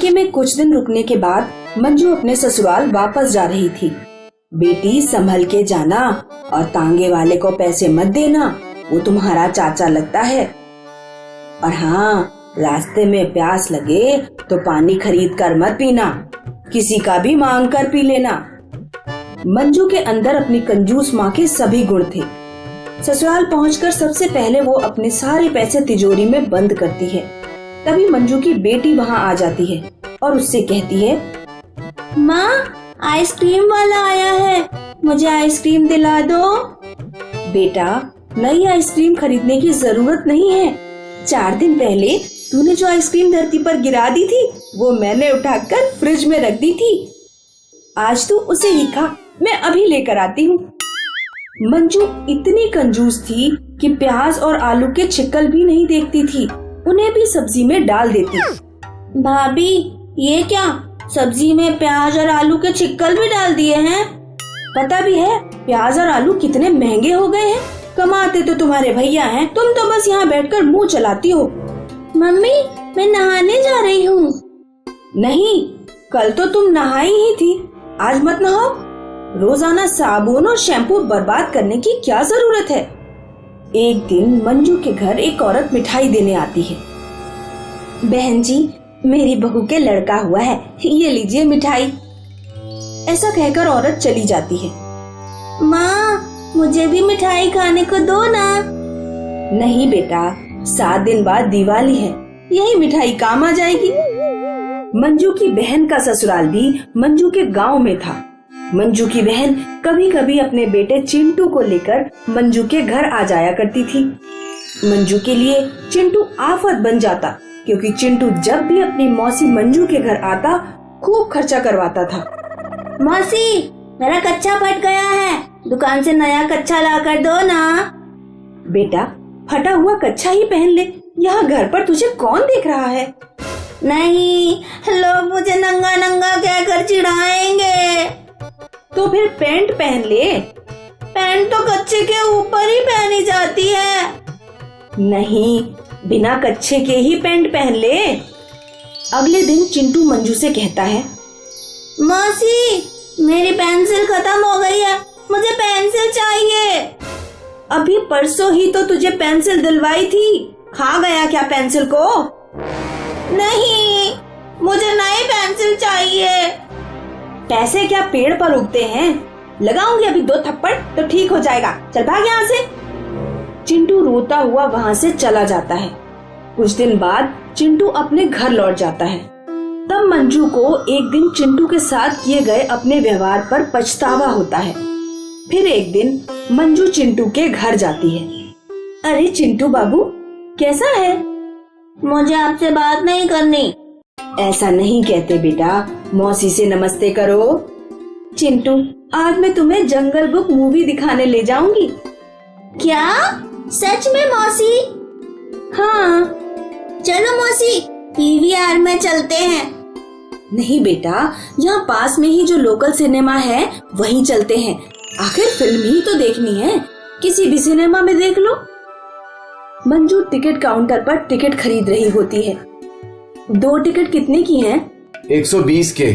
मायके में कुछ दिन रुकने के बाद मंजू अपने ससुराल वापस जा रही थी। बेटी संभल के जाना और तांगे वाले को पैसे मत देना, वो तुम्हारा चाचा लगता है। और हाँ, रास्ते में प्यास लगे तो पानी खरीद कर मत पीना, किसी का भी मांग कर पी लेना। मंजू के अंदर अपनी कंजूस माँ के सभी गुण थे। ससुराल पहुंचकर सबसे पहले वो अपने सारे पैसे तिजोरी में बंद करती है। तभी मंजू की बेटी वहाँ आ जाती है और उससे कहती है, माँ, आइसक्रीम वाला आया है, मुझे आइसक्रीम दिला दो। बेटा, नई आइसक्रीम खरीदने की जरूरत नहीं है। 4 दिन पहले तूने जो आइसक्रीम धरती पर गिरा दी थी, वो मैंने उठाकर फ्रिज में रख दी थी। आज तू उसे ही खा, मैं अभी लेकर आती हूँ। मंजू इतनी कंजूस थी कि प्याज और आलू के छिक्कल भी नहीं देखती थी, उन्हें भी सब्जी में डाल देती। भाभी, ये क्या, सब्जी में प्याज और आलू के छिक्कल भी डाल दिए हैं? पता भी है प्याज और आलू कितने महंगे हो गए हैं। कमाते तो तुम्हारे भैया हैं, तुम तो बस यहाँ बैठकर मुंह चलाती हो। मम्मी, मैं नहाने जा रही हूँ। नहीं, कल तो तुम नहाई ही थी, आज मत नहाओ। रोजाना साबुन और शैम्पू बर्बाद करने की क्या जरूरत है। एक दिन मंजू के घर एक औरत मिठाई देने आती है। बहन जी, मेरी बहू के लड़का हुआ है, ये लीजिए मिठाई। ऐसा कहकर औरत चली जाती है। माँ, मुझे भी मिठाई खाने को दो ना। नहीं बेटा, 7 दिन बाद दिवाली है, यही मिठाई काम आ जाएगी। मंजू की बहन का ससुराल भी मंजू के गांव में था। मंजू की बहन कभी कभी अपने बेटे चिंटू को लेकर मंजू के घर आ जाया करती थी। मंजू के लिए चिंटू आफत बन जाता, क्योंकि चिंटू जब भी अपनी मौसी मंजू के घर आता खूब खर्चा करवाता था। मौसी, मेरा कच्चा फट गया है, दुकान से नया कच्चा ला कर दो ना। बेटा, फटा हुआ कच्चा ही पहन ले, यहाँ घर पर तुझे कौन देख रहा है। नहीं, लोग मुझे नंगा नंगा कहकर चिढ़ाएंगे। तो फिर पैंट पहन ले। पैंट तो कच्चे के ऊपर ही पहनी जाती है। नहीं, बिना कच्चे के ही पैंट पहन ले। अगले दिन चिंटू मंजू से कहता है, मौसी, मेरी पेंसिल खत्म हो गई है, मुझे पेंसिल चाहिए। अभी परसों ही तो तुझे पेंसिल दिलवाई थी, खा गया क्या पेंसिल को? नहीं, मुझे नई पेंसिल चाहिए। पैसे क्या पेड़ पर उगते हैं? लगाऊंगी अभी 2 थप्पड़ तो ठीक हो जाएगा, चल भाग यहाँ से। चिंटू रोता हुआ वहाँ से चला जाता है। कुछ दिन बाद चिंटू अपने घर लौट जाता है। तब मंजू को एक दिन चिंटू के साथ किए गए अपने व्यवहार पर पछतावा होता है। फिर एक दिन मंजू चिंटू के घर जाती है। अरे चिंटू बाबू, कैसा है? मुझे आपसे बात नहीं करनी। ऐसा नहीं कहते बेटा, मौसी से नमस्ते करो। चिंटू, आज मैं तुम्हें जंगल बुक मूवी दिखाने ले जाऊंगी। क्या? सच में मौसी? हाँ। चलो मौसी, पीवीआर में चलते हैं। नहीं बेटा, यहाँ पास में ही जो लोकल सिनेमा है वहीं चलते हैं। आखिर फिल्म ही तो देखनी है, किसी भी सिनेमा में देख लो। मंजू टिकट काउंटर पर टिकट खरीद रही होती है। 2 टिकट कितने की हैं? 120 के।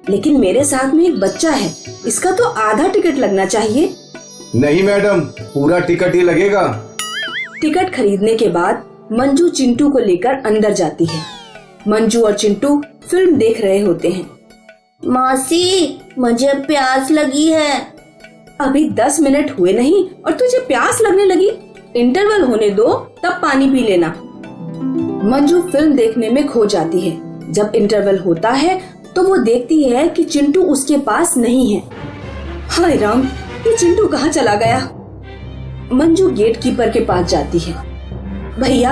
लेकिन मेरे साथ में एक बच्चा है, इसका तो आधा टिकट लगना चाहिए। नहीं मैडम, पूरा टिकट ही लगेगा। टिकट खरीदने के बाद मंजू चिंटू को लेकर अंदर जाती है। मंजू और चिंटू फिल्म देख रहे होते हैं। मौसी, मुझे प्यास लगी है। अभी 10 मिनट हुए नहीं और तुझे प्यास लगने लगी? इंटरवल होने दो, तब पानी पी लेना। मंजू फिल्म देखने में खो जाती है। जब इंटरवल होता है तो वो देखती है कि चिंटू उसके पास नहीं है। हाय राम, ये चिंटू कहाँ चला गया? मंजू गेट कीपर के पास जाती है। भैया,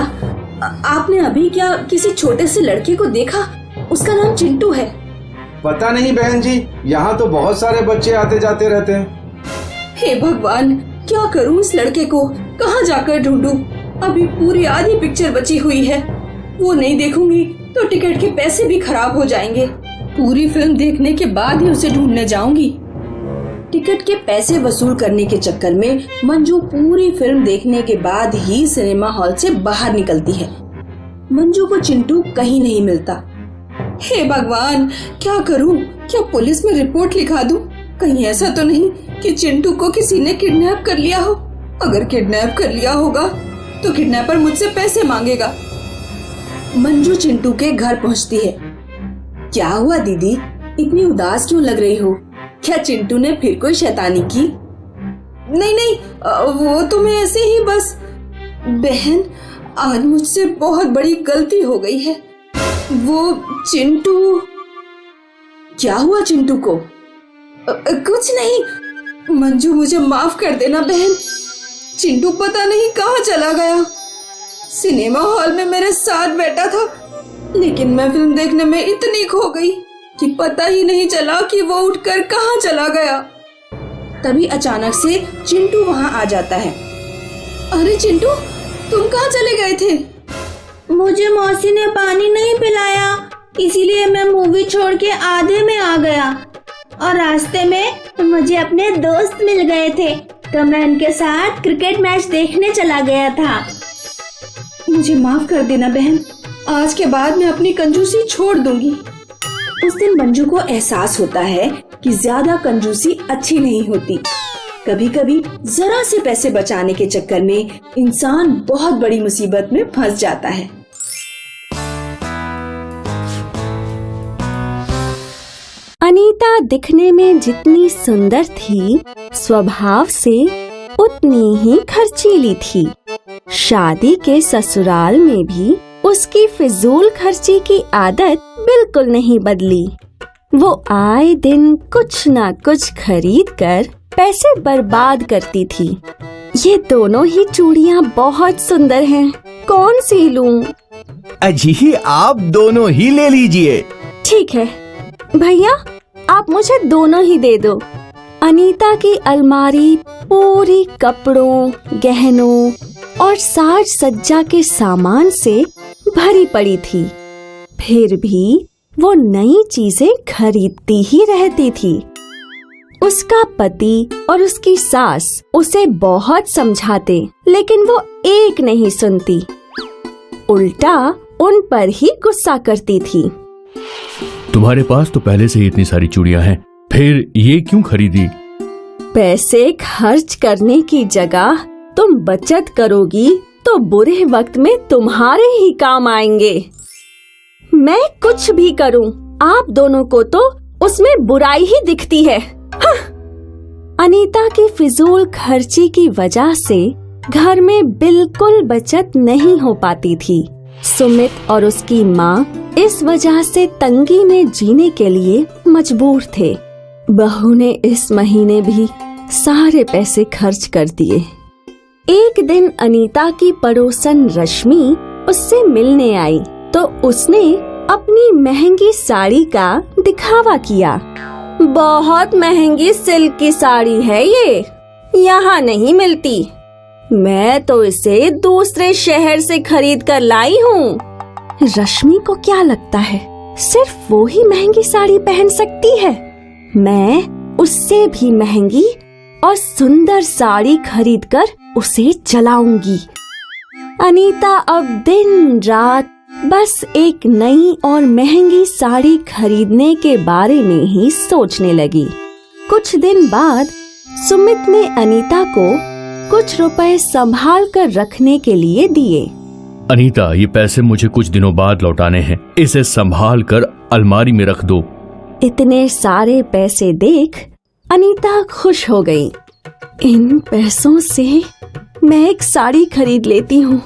आपने अभी क्या किसी छोटे से लड़के को देखा? उसका नाम चिंटू है। पता नहीं बहन जी, यहाँ तो बहुत सारे बच्चे आते जाते रहते हैं। हे भगवान, क्या करूँ इस लड़के को, कहाँ जाकर ढूंढूं? अभी पूरी आधी पिक्चर बची हुई है, वो नहीं देखूंगी तो टिकट के पैसे भी खराब हो जाएंगे। पूरी फिल्म देखने के बाद ही उसे ढूंढने जाऊंगी। टिकट के पैसे वसूल करने के चक्कर में मंजू पूरी फिल्म देखने के बाद ही सिनेमा हॉल से बाहर निकलती है। मंजू को चिंटू कहीं नहीं मिलता। हे भगवान, क्या करूं? क्या पुलिस में रिपोर्ट लिखा दूं? कहीं ऐसा तो नहीं कि चिंटू को किसी ने किडनैप कर लिया हो। अगर किडनैप कर लिया होगा तो किडनैपर मुझसे पैसे मांगेगा। मंजू चिंटू के घर पहुंचती है। क्या हुआ दीदी, इतनी उदास क्यों लग रही हो? क्या चिंटू ने फिर कोई शैतानी की? नहीं, वो तो मैं ऐसे ही बस। बहन, आज मुझसे बहुत बड़ी गलती हो गई है। वो चिंटू। क्या हुआ चिंटू को? कुछ नहीं मंजू, मुझे माफ कर देना बहन। चिंटू पता नहीं कहाँ चला गया। सिनेमा हॉल में मेरे साथ बैठा था, लेकिन मैं फिल्म देखने में इतनी खो गई कि पता ही नहीं चला कि वो उठकर कहाँ चला गया। तभी अचानक से चिंटू वहाँ आ जाता है। अरे चिंटू, तुम कहाँ चले गए थे? मुझे मौसी ने पानी नहीं पिलाया, इसीलिए मैं मूवी छोड़ के आधे में आ गया और रास्ते में मुझे अपने दोस्त मिल गए थे, तो मैं उनके साथ क्रिकेट मैच देखने चला गया था। मुझे माफ कर देना बहन, आज के बाद मैं अपनी कंजूसी छोड़ दूंगी। उस दिन मंजू को एहसास होता है कि ज्यादा कंजूसी अच्छी नहीं होती। कभी कभी जरा से पैसे बचाने के चक्कर में इंसान बहुत बड़ी मुसीबत में फंस जाता है। अनीता दिखने में जितनी सुंदर थी, स्वभाव से उतनी ही खर्चीली थी। शादी के ससुराल में भी उसकी फिजूल खर्ची की आदत बिल्कुल नहीं बदली। वो आए दिन कुछ ना कुछ खरीद कर पैसे बर्बाद करती थी। ये दोनों ही चूड़ियाँ बहुत सुंदर हैं, कौन सी लूं? अजी, आप दोनों ही ले लीजिए। ठीक है भैया, आप मुझे दोनों ही दे दो। अनीता की अलमारी पूरी कपड़ों, गहनों और साज सज्जा के सामान से भरी पड़ी थी। फिर भी वो नई चीजें खरीदती ही रहती थी। उसका पति और उसकी सास उसे बहुत समझाते, लेकिन वो एक नहीं सुनती। उल्टा उन पर ही गुस्सा करती थी। तुम्हारे पास तो पहले से ही इतनी सारी चूड़ियां हैं, फिर ये क्यों खरीदी? पैसे खर्च करने की जगह तुम बचत करोगी तो बुरे वक्त में तुम्हारे ही काम आएंगे। मैं कुछ भी करूं, आप दोनों को तो उसमें बुराई ही दिखती है। हाँ। अनीता की फिजूल खर्ची की वजह से घर में बिल्कुल बचत नहीं हो पाती थी। सुमित और उसकी माँ इस वजह से तंगी में जीने के लिए मजबूर थे। बहू ने इस महीने भी सारे पैसे खर्च कर दिए। एक दिन अनीता की पड़ोसन रश्मि उससे मिलने आई तो उसने अपनी महंगी साड़ी का दिखावा किया। बहुत महंगी सिल्क की साड़ी है ये, यहाँ नहीं मिलती। मैं तो इसे दूसरे शहर से खरीद कर लाई हूँ। रश्मि को क्या लगता है सिर्फ वो ही महंगी साड़ी पहन सकती है? मैं उससे भी महंगी और सुंदर साड़ी खरीदकर उसे जलाऊंगी। अनीता अब दिन रात बस एक नई और महंगी साड़ी खरीदने के बारे में ही सोचने लगी। कुछ दिन बाद सुमित ने अनीता को कुछ रुपए संभाल कर रखने के लिए दिए। अनीता, ये पैसे मुझे कुछ दिनों बाद लौटाने हैं, इसे संभाल कर अलमारी में रख दो। इतने सारे पैसे देख अनीता खुश हो गई। इन पैसों से मैं एक साड़ी खरीद लेती हूँ।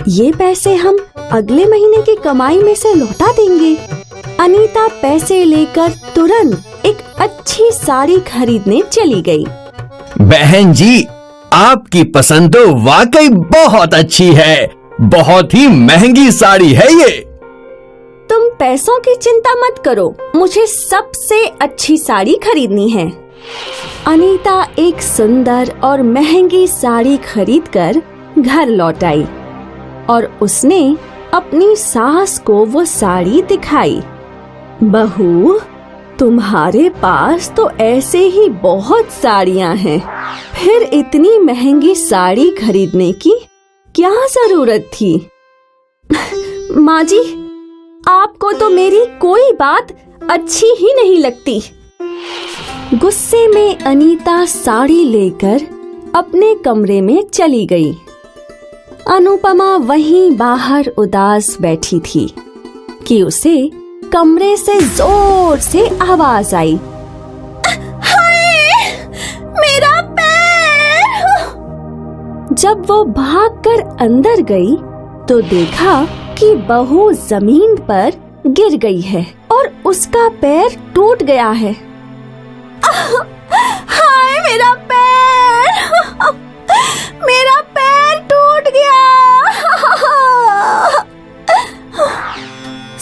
ये पैसे हम अगले महीने की कमाई में से लौटा देंगे। अनीता पैसे लेकर तुरंत एक अच्छी साड़ी खरीदने चली गई। बहन जी, आपकी पसंद तो वाकई बहुत अच्छी है। बहुत ही महंगी साड़ी है ये। तुम पैसों की चिंता मत करो, मुझे सबसे अच्छी साड़ी खरीदनी है। अनीता एक सुंदर और महंगी साड़ी खरीदकर घर लौट आई और उसने अपनी सास को वो साड़ी दिखाई। बहू, तुम्हारे पास तो ऐसे ही बहुत साड़ियाँ हैं, फिर इतनी महंगी साड़ी खरीदने की क्या जरूरत थी? माँ जी, आपको तो मेरी कोई बात अच्छी ही नहीं लगती। गुस्से में अनीता साड़ी लेकर अपने कमरे में चली गई। अनुपमा वहीं बाहर उदास बैठी थी कि उसे कमरे से जोर से आवाज आई, हाय, मेरा पैर! जब वो भागकर अंदर गई तो देखा कि बहू जमीन पर गिर गई है और उसका पैर टूट गया है। हाय, मेरा पैर! मेरा पैर टूट गया!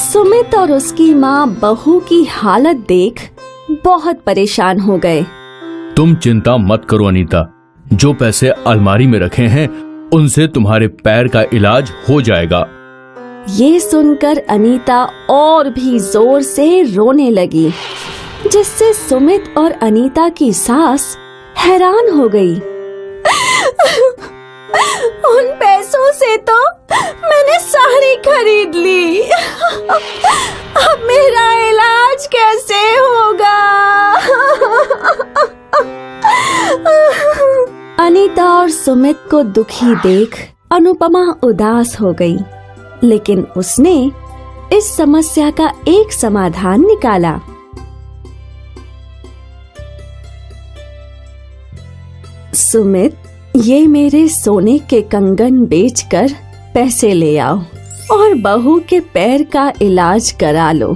सुमित और उसकी माँ बहू की हालत देख बहुत परेशान हो गए। तुम चिंता मत करो अनीता, जो पैसे अलमारी में रखे हैं उनसे तुम्हारे पैर का इलाज हो जाएगा। ये सुनकर अनीता और भी जोर से रोने लगी, जिससे सुमित और अनीता की सास हैरान हो गई। उन पैसों से तो मैंने साड़ी खरीद ली, अब मेरा इलाज कैसे होगा? अनीता और सुमित को दुखी देख अनुपमा उदास हो गई, लेकिन उसने इस समस्या का एक समाधान निकाला। सुमित, ये मेरे सोने के कंगन बेचकर पैसे ले आओ और बहू के पैर का इलाज करा लो।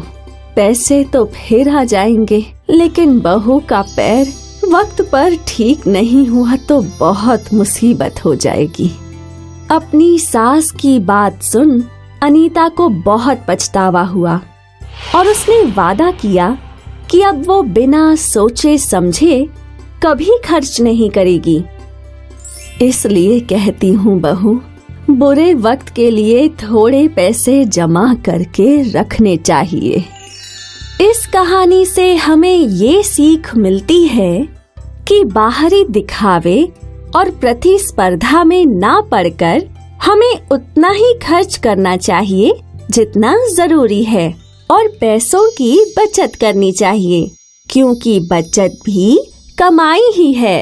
पैसे तो फिर आ जाएंगे, लेकिन बहू का पैर वक्त पर ठीक नहीं हुआ तो बहुत मुसीबत हो जाएगी। अपनी सास की बात सुन अनीता को बहुत पछतावा हुआ और उसने वादा किया कि अब वो बिना सोचे समझे कभी खर्च नहीं करेगी। इसलिए कहती हूँ बहू, बुरे वक्त के लिए थोड़े पैसे जमा करके रखने चाहिए। इस कहानी से हमें ये सीख मिलती है कि बाहरी दिखावे और प्रतिस्पर्धा में ना पड़कर हमें उतना ही खर्च करना चाहिए जितना जरूरी है और पैसों की बचत करनी चाहिए, क्योंकि बचत भी कमाई ही है।